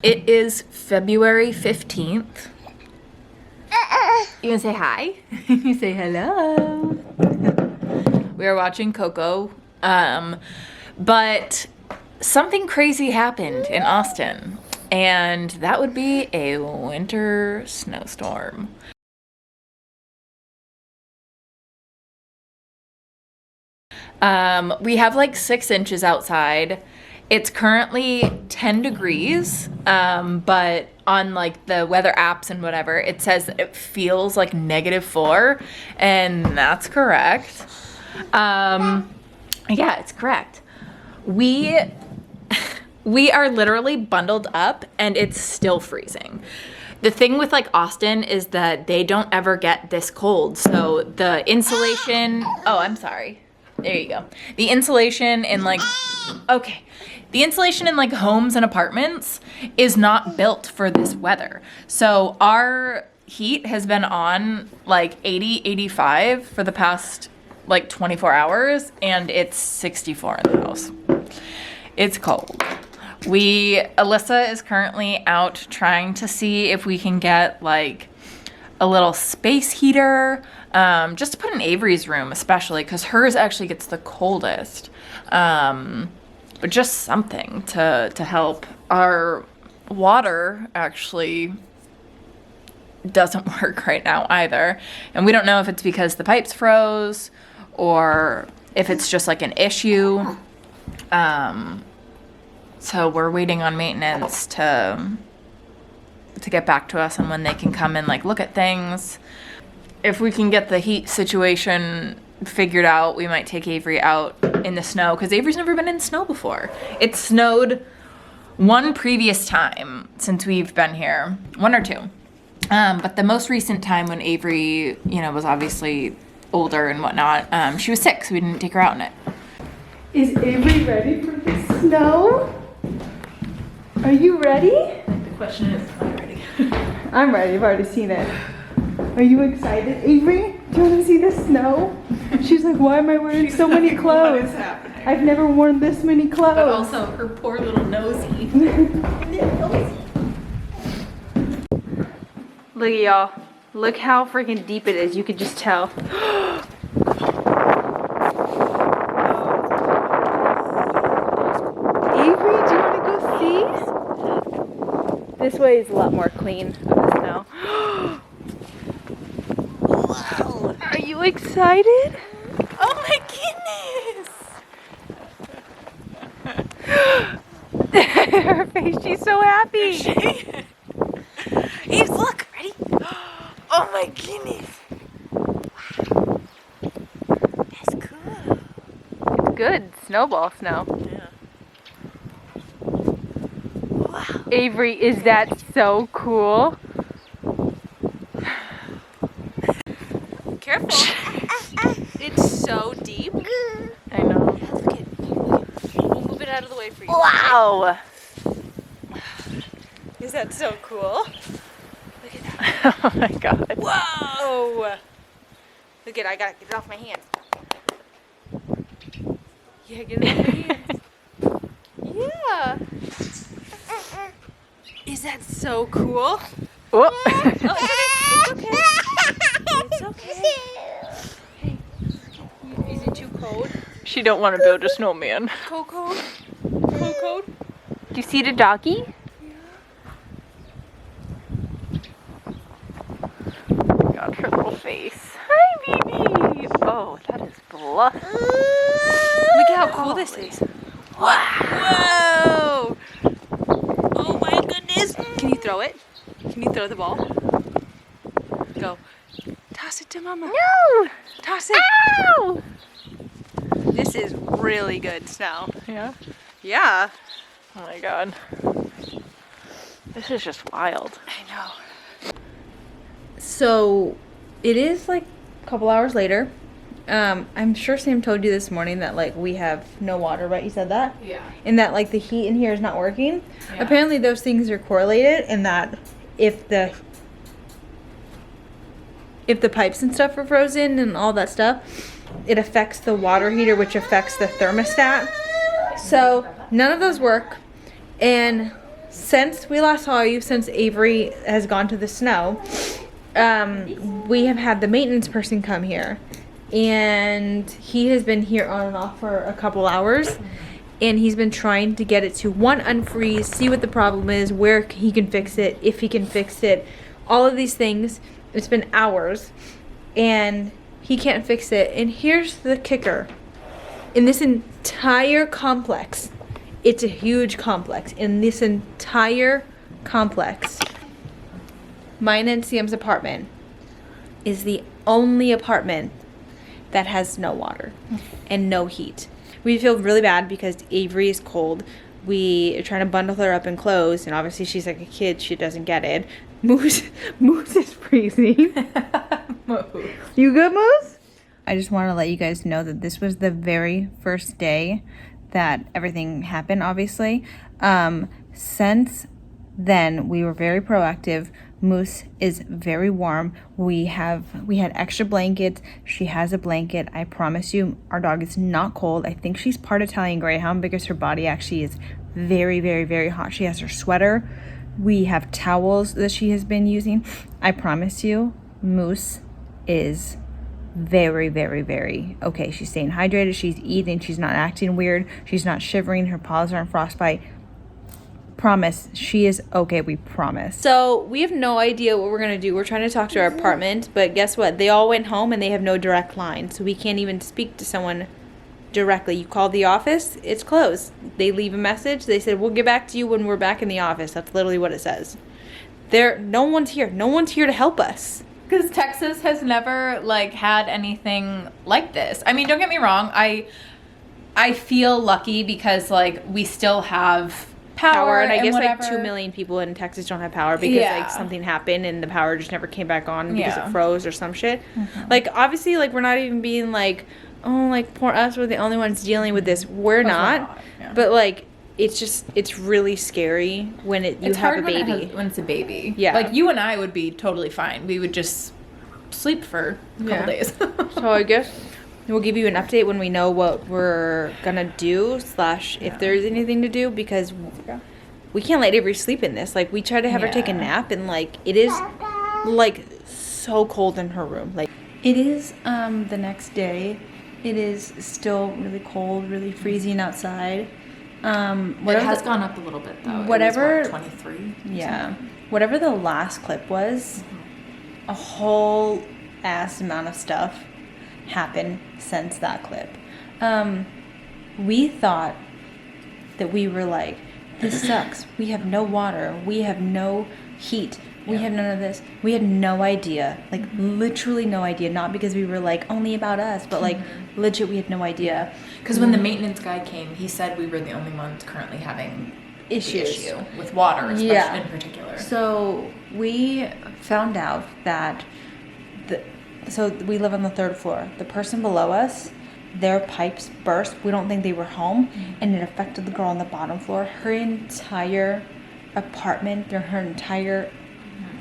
It is February 15th. You wanna say hi? You say hello. We are watching Coco, but something crazy happened in Austin, and that would be a winter snowstorm. We have like 6 inches outside. It's currently 10 degrees, but on like the weather apps and whatever, it says that it feels like -4, and that's correct. Yeah, it's correct. We are literally bundled up and it's still freezing. The thing with like Austin is that they don't ever get this cold, so the insulation, oh, I'm sorry. There you go. The insulation in like, okay. The insulation in like homes and apartments is not built for this weather. So our heat has been on like 80, 85 for the past like 24 hours, and it's 64 in the house. It's cold. Alyssa is currently out trying to see if we can get like a little space heater, just to put in Avery's room, especially because hers actually gets the coldest. But just something to help. Our water actually doesn't work right now either. And we don't know if it's because the pipes froze or if it's just like an issue. So we're waiting on maintenance to get back to us on when they can come and like look at things. If we can get the heat situation figured out, we might take Avery out in the snow, because Avery's never been in snow before. It snowed one previous time since we've been here, 1 or 2. But the most recent time when Avery, was obviously older and whatnot, she was sick, so we didn't take her out in it. Is Avery ready for the snow? Are you ready? The question is, am I ready? I'm ready, I've already seen it. Are you excited, Avery? Do you want to see the snow? She's like, why am I wearing so many clothes? What is happening? I've never worn this many clothes. But also her poor little nosy. Look at y'all. Look how freaking deep it is. You could just tell. Avery, do you want to go see? This way is a lot more clean of the snow. Wow. Are you excited? Oh my goodness! Her face, she's so happy. Eve, look, ready? Oh my goodness! Wow, that's cool. It's good, snowball snow. Yeah. Wow. Avery, is that so cool? Careful. It's so deep. I know. Yeah, look at it. We'll move it out of the way for you. Wow. Is that so cool? Look at that. Oh my god. Whoa! Look at it, I gotta get it off my hands. Yeah, get it off my hands. Yeah. Is that so cool? Whoop. Oh, it's okay. It's okay. It's okay. Hey, is it too cold? She don't want to build a snowman. Cold? Cold? Do you see the doggy? God, her little face. Hi, baby. Oh, that is bluff. Look at how cool this is. Whoa! Oh my goodness! Can you throw it? Can you throw the ball? Go. Toss it to Mama. No! Toss it. Ow! This is really good snow. Yeah. Yeah. Oh my god. This is just wild. I know. So, it is like a couple hours later. I'm sure Sam told you this morning that like we have no water, right? You said that? Yeah. And that like the heat in here is not working. Yeah. Apparently those things are correlated, and that if the pipes and stuff are frozen and all that stuff, it affects the water heater, which affects the thermostat. So none of those work, and since we last saw you, since Avery has gone to the snow, we have had the maintenance person come here, and he has been here on and off for a couple hours, and he's been trying to get it to unfreeze, see what the problem is, where he can fix it, if he can fix it, all of these things. It's been hours, and he can't fix it. And here's the kicker: in this entire complex, it's a huge complex. In this entire complex, mine and Sam's apartment is the only apartment that has no water and no heat. We feel really bad because Avery is cold. We are trying to bundle her up in clothes, and obviously she's like a kid. She doesn't get it. Moose is freezing. Moose. You good, Moose? I just want to let you guys know that this was the very first day that everything happened, obviously. Since then, we were very proactive. Moose is very warm. We had extra blankets. She has a blanket. I promise you, our dog is not cold. I think she's part Italian Greyhound because her body actually is very, very, very hot. She has her sweater. We have towels that she has been using. I promise you, Moose is very, very, very okay. She's staying hydrated. She's eating. She's not acting weird. She's not shivering. Her paws aren't frostbite. Promise, she is okay. We promise. So we have no idea what we're gonna do. We're trying to talk to our apartment, but guess what? They all went home and they have no direct line, so we can't even speak to someone directly. You call the office, it's closed. They leave a message. They said we'll get back to you when we're back in the office. That's literally what it says. No one's here. No one's here to help us. Because Texas has never like had anything like this. I mean, don't get me wrong. I feel lucky because like we still have power, and I guess whatever. like 2 million people in Texas don't have power because like something happened and the power just never came back on because it froze or some shit. Like obviously like we're not even being like, oh, like poor us, we're the only ones dealing with this. We're not. Yeah. But like it's really scary when you have a baby. When it's a baby. Yeah. Like you and I would be totally fine. We would just sleep for a couple days. So I guess we'll give you an update when we know what we're gonna do / if there's anything to do, because we can't let Avery sleep in this. Like we tried to have her take a nap, and like it is like so cold in her room. Like it is the next day. It is still really cold, really freezing outside. It has gone up a little bit though. Whatever. It was, 23. Yeah. Whatever the last clip was, a whole ass amount of stuff happened since that clip. We thought that we were like, this sucks. We have no water. We have no heat. We have none of this. We had no idea. Like literally no idea. Not because we were like only about us, but like legit we had no idea. Because when the maintenance guy came, he said we were the only ones currently having issues the issue with water, especially in particular. So we found out that so we live on the 3rd floor. The person below us, their pipes burst. We don't think they were home, and it affected the girl on the bottom floor. Her entire apartment, her entire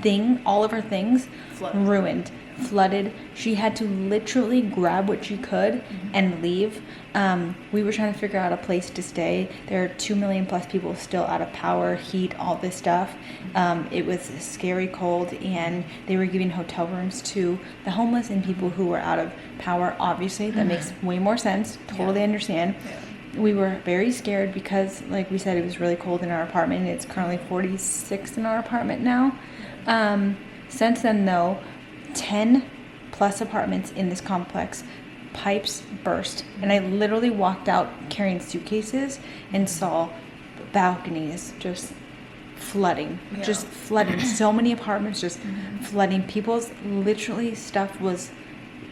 thing, all of her things ruined, flooded. She had to literally grab what she could and leave. We were trying to figure out a place to stay. There are 2 million plus people still out of power, heat, all this stuff. It was scary cold, and they were giving hotel rooms to the homeless and people who were out of power. Obviously, that makes way more sense. Totally understand. We were very scared because, like we said, it was really cold in our apartment. It's currently 46 in our apartment now. Since then, though, 10 plus apartments in this complex, pipes burst, and I literally walked out carrying suitcases and saw balconies just flooding, just flooding. So many apartments just flooding. People's literally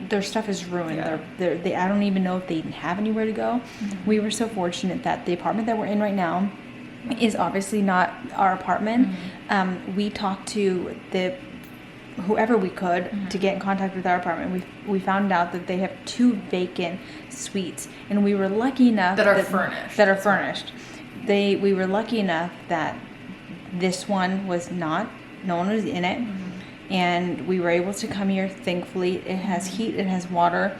their stuff is ruined. I don't even know if they even have anywhere to go. We were so fortunate that the apartment that we're in right now is obviously not our apartment. We talked to whoever we could to get in contact with our apartment. We found out that they have 2 vacant suites, and we were lucky enough that are furnished. We were lucky enough that this one was not. No one was in it, and we were able to come here. Thankfully, it has heat. It has water.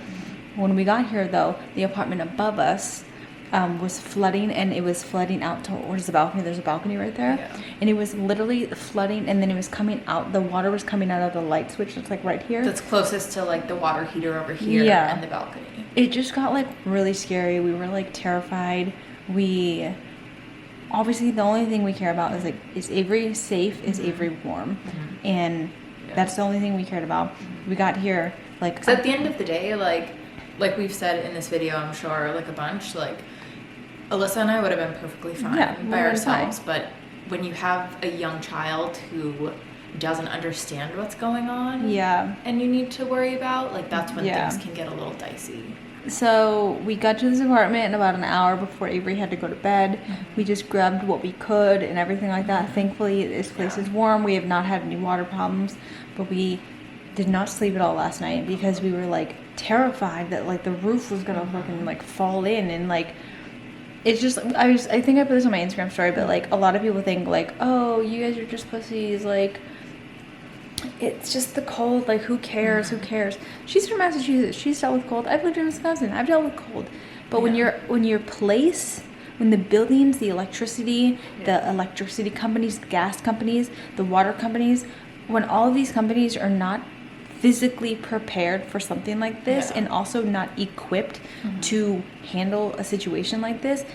When we got here, though, the apartment above us, was flooding, and it was flooding out towards the balcony. There's a balcony right there. Yeah. And it was literally flooding, and then it was coming out. The water was coming out of the light switch that's like right here. That's closest to like the water heater over here and the balcony. It just got like really scary. We were like terrified. We obviously the only thing we care about is like, is Avery safe? Is Avery warm? And that's the only thing we cared about. We got here like. 'Cause at the end of the day, like we've said in this video, I'm sure, like a bunch, like Alyssa and I would have been perfectly fine by ourselves, but when you have a young child who doesn't understand what's going on, and you need to worry about, like, that's when things can get a little dicey. So we got to this apartment in about an hour before Avery had to go to bed. We just grabbed what we could and everything like that. Thankfully, this place is warm. We have not had any water problems, but we did not sleep at all last night because we were like terrified that like the roof was gonna fucking like fall in, and like it's just I think I put this on my Instagram story, but like a lot of people think like, oh, you guys are just pussies, like it's just the cold, like who cares? She's from Massachusetts, she's dealt with cold. I've lived in Wisconsin, I've dealt with cold. But when your place, when the buildings, the electricity companies, the gas companies, the water companies, when all of these companies are not physically prepared for something like this and also not equipped to handle a situation like this,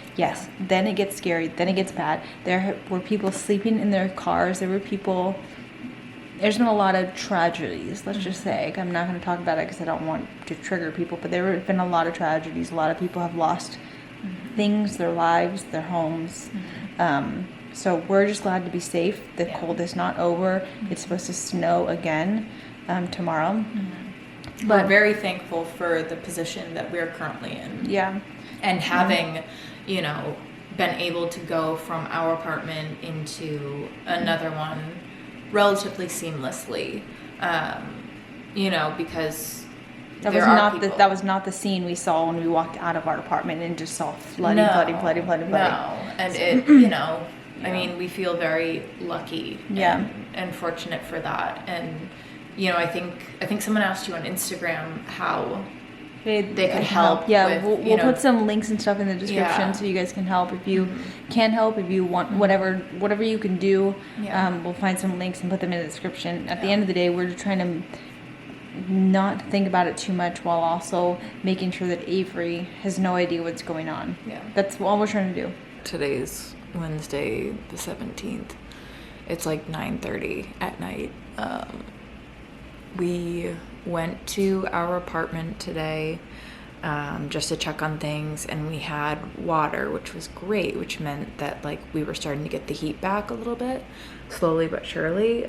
then it gets scary, then it gets bad. There were people sleeping in their cars. There's been a lot of tragedies, let's just say. I'm not going to talk about it because I don't want to trigger people, but there have been a lot of tragedies. A lot of people have lost things, their lives, their homes. So we're just glad to be safe. The cold is not over. It's supposed to snow again tomorrow. But we're very thankful for the position that we're currently in. Yeah. And having, you know, been able to go from our apartment into another one relatively seamlessly, you know, because that was not the scene we saw when we walked out of our apartment and just saw flooding. No, and it, you know, I mean, we feel very lucky and fortunate for that. And, you know, I think someone asked you on Instagram how they could help. Yeah, with, we'll put some links and stuff in the description so you guys can help. If you can help, if you want whatever you can do, we'll find some links and put them in the description. At the end of the day, we're just trying to not think about it too much while also making sure that Avery has no idea what's going on. Yeah. That's all we're trying to do. Today's Wednesday the 17th. It's like 9:30 at night. We went to our apartment today just to check on things, and we had water, which was great, which meant that like we were starting to get the heat back a little bit, slowly but surely.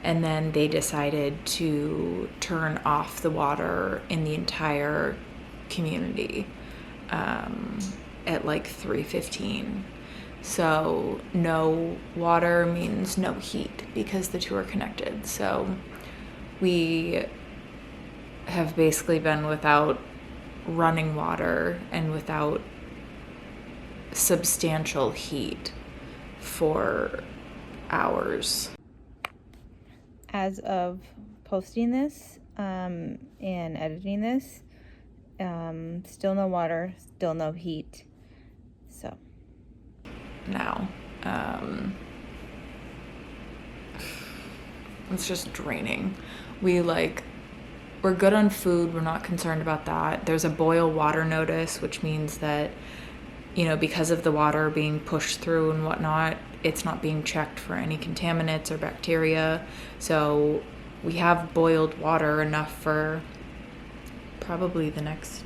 And then they decided to turn off the water in the entire community at like 3:15. So no water means no heat because the two are connected. So we have basically been without running water and without substantial heat for hours. As of posting this and editing this, still no water, still no heat. So now it's just draining. We're good on food, we're not concerned about that. There's a boil water notice, which means that, you know, because of the water being pushed through and whatnot, it's not being checked for any contaminants or bacteria. So we have boiled water enough for probably the next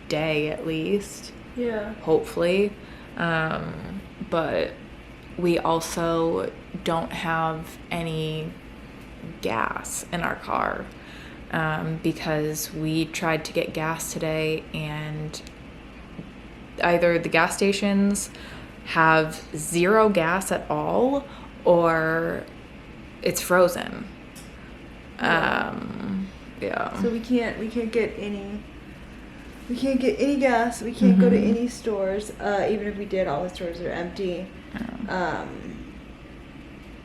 day at least. Yeah. Hopefully. But we also don't have any gas in our car because we tried to get gas today, and either the gas stations have zero gas at all or it's frozen. So we can't get any gas. We can't go to any stores. Even if we did, all the stores are empty.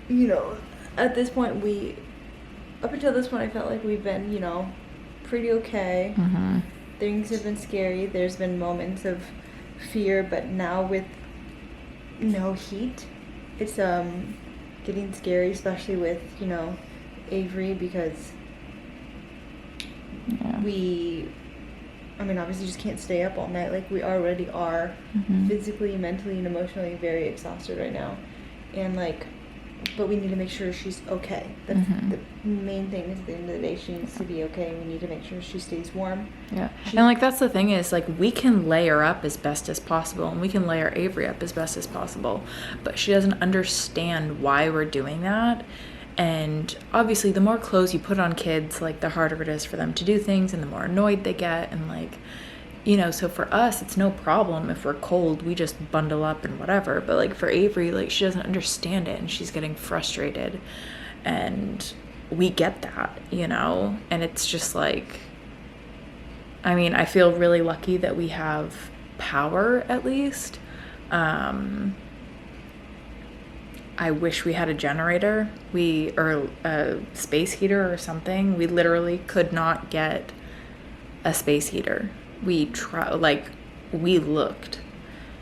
You know, at this point, up until this point, I felt like we've been, you know, pretty okay. things have been scary. There's been moments of fear, but now with no heat, it's getting scary, especially with, you know, Avery, because we, I mean, obviously just can't stay up all night. Like, we already are physically, mentally, and emotionally very exhausted right now. And, like, but we need to make sure she's okay. The main thing is, at the end of the day, she needs to be okay. We need to make sure she stays warm. Yeah. And, like, that's the thing is, like, we can lay her up as best as possible, and we can lay our Avery up as best as possible. But she doesn't understand why we're doing that. And obviously, the more clothes you put on kids, like, the harder it is for them to do things, and the more annoyed they get. And, like, you know, so for us, it's no problem if we're cold. We just bundle up and whatever. But, like, for Avery, like, she doesn't understand it, and she's getting frustrated. And we get that, you know? And it's just, like, I mean, I feel really lucky that we have power, at least. I wish we had a generator, or a space heater or something. We literally could not get a space heater. We looked,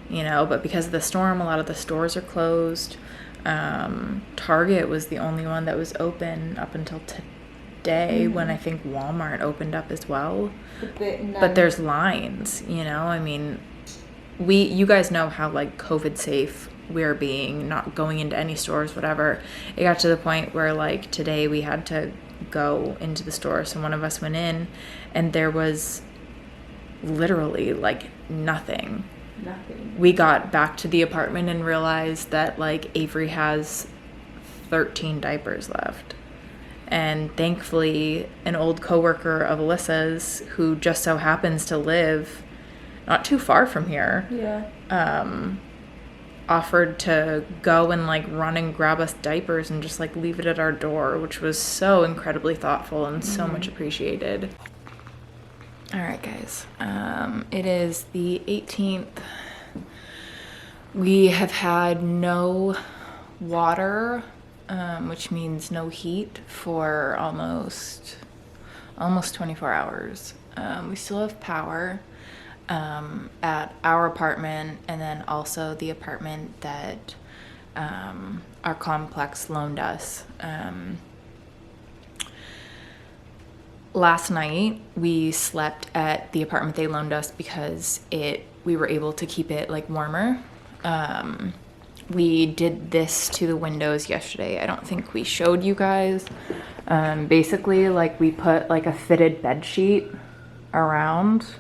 you know, but because of the storm, a lot of the stores are closed. Target was the only one that was open up until today, when I think Walmart opened up as well. But there's lines, you know, I mean, you guys know how, like, COVID safe we're being, not going into any stores, whatever. It got to the point where, like, today we had to go into the store. So one of us went in, and there was literally, like, nothing. We got back to the apartment and realized that, like, Avery has 13 diapers left. And thankfully, an old coworker of Alyssa's, who just so happens to live not too far from here, offered to go and, like, run and grab us diapers and just, like, leave it at our door, which was so incredibly thoughtful and so much appreciated. All right, guys. It is the 18th. We have had no water, which means no heat, for almost 24 hours. We still have power at our apartment, and then also the apartment that our complex loaned us. Last night we slept at the apartment they loaned us because we were able to keep it, like, warmer. We did this to the windows yesterday. I don't think we showed you guys. Basically, like, we put, like, a fitted bed sheet around,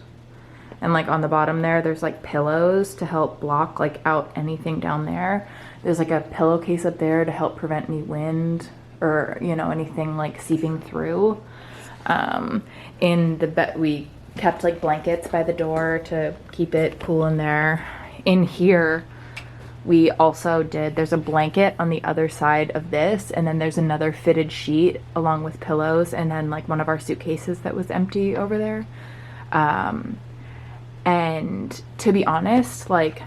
and, like, on the bottom there's, like, pillows to help block, like, out anything down there. There's, like, a pillowcase up there to help prevent any wind or, you know, anything, like, seeping through. In the bed, we kept, like, blankets by the door to keep it cool in there. In here, we also there's a blanket on the other side of this, and then there's another fitted sheet along with pillows, and then, like, one of our suitcases that was empty over there. And to be honest, like,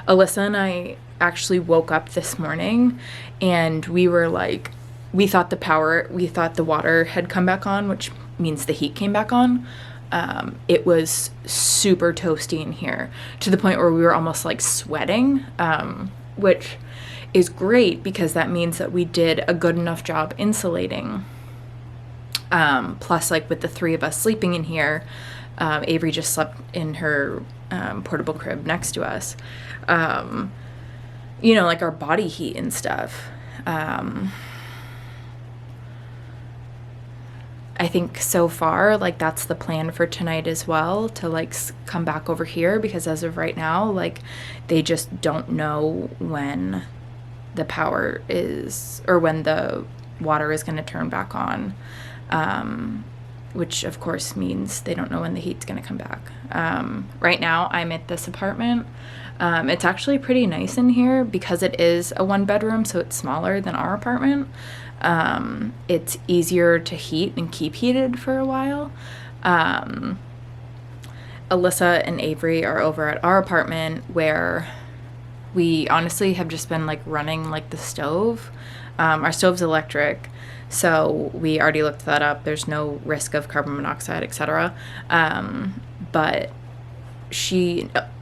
Alyssa and I actually woke up this morning, and we were like, we thought the water had come back on, which means the heat came back on. It was super toasty in here, to the point where we were almost, like, sweating, which is great because that means that we did a good enough job insulating. Plus, like, with the three of us sleeping in here, Avery just slept in her portable crib next to us. You know, like, our body heat and stuff. I think so far, like, that's the plan for tonight as well, to, like, come back over here, because as of right now, like, they just don't know when the power is, or when the water is going to turn back on, which of course means they don't know when the heat's going to come back. Right now I'm at this apartment. It's actually pretty nice in here because it is a 1-bedroom, so it's smaller than our apartment. It's easier to heat and keep heated for a while. Alyssa and Avery are over at our apartment, where We honestly have just been like running like the stove. Our stove's electric, so we already looked that up. There's no risk of carbon monoxide, etc. But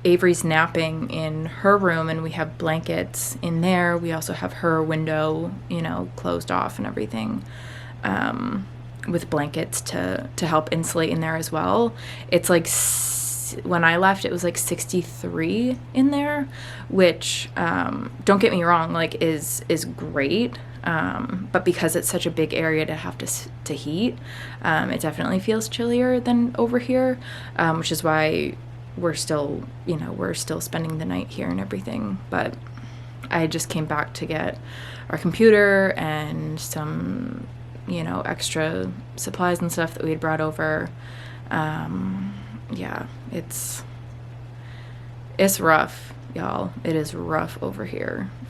Avery's napping in her room, and we have blankets in there. We also have her window, closed off and everything, with blankets to help insulate in there as well. It's like when I left, it was like 63 in there, which don't get me wrong, like is great. But because it's such a big area to have to heat, it definitely feels chillier than over here, which is why we're still spending the night here and everything. But I just came back to get our computer and some, extra supplies and stuff that we had brought over. Yeah, it's rough, y'all. It is rough over here.